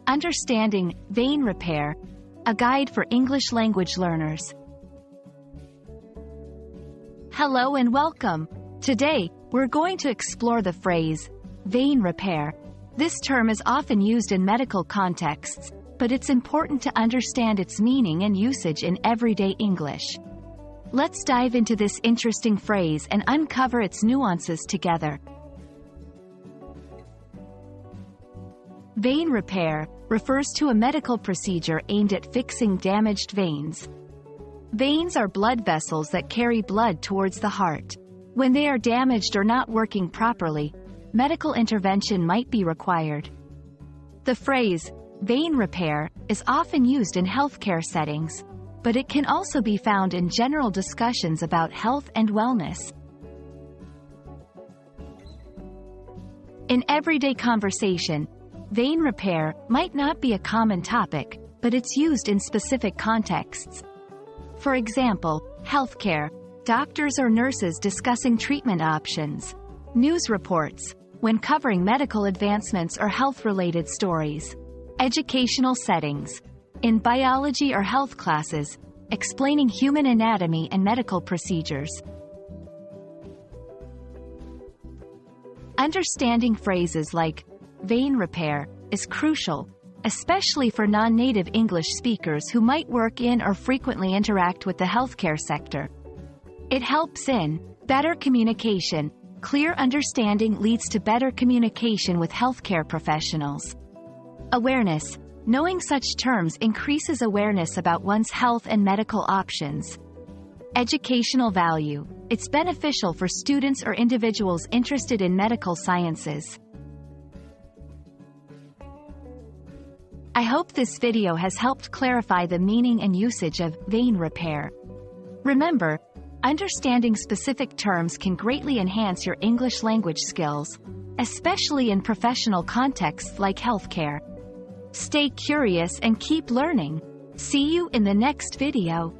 Understanding vein repair, a guide for English language learners. Hello and welcome. Today, we're going to explore the phrase vein repair. This term is often used in medical contexts, but it's important to understand its meaning and usage in everyday English. Let's dive into this interesting phrase and uncover its nuances together. Vein repair refers to a medical procedure aimed at fixing damaged veins. Veins are blood vessels that carry blood towards the heart. When they are damaged or not working properly, medical intervention might be required. The phrase, vein repair, is often used in healthcare settings, but it can also be found in general discussions about health and wellness. In everyday conversation, vein repair might not be a common topic, but it's used in specific contexts. For example, healthcare, doctors or nurses discussing treatment options. News reports, when covering medical advancements or health-related stories. Educational settings, in biology or health classes, explaining human anatomy and medical procedures. Understanding phrases like vein repair is crucial, especially for non-native English speakers who might work in or frequently interact with the healthcare sector. It helps in better communication. Clear understanding leads to better communication with healthcare professionals. Awareness. Knowing such terms increases awareness about one's health and medical options. Educational value. It's beneficial for students or individuals interested in medical sciences. I hope this video has helped clarify the meaning and usage of vein repair. Remember, understanding specific terms can greatly enhance your English language skills, especially in professional contexts like healthcare. Stay curious and keep learning. See you in the next video.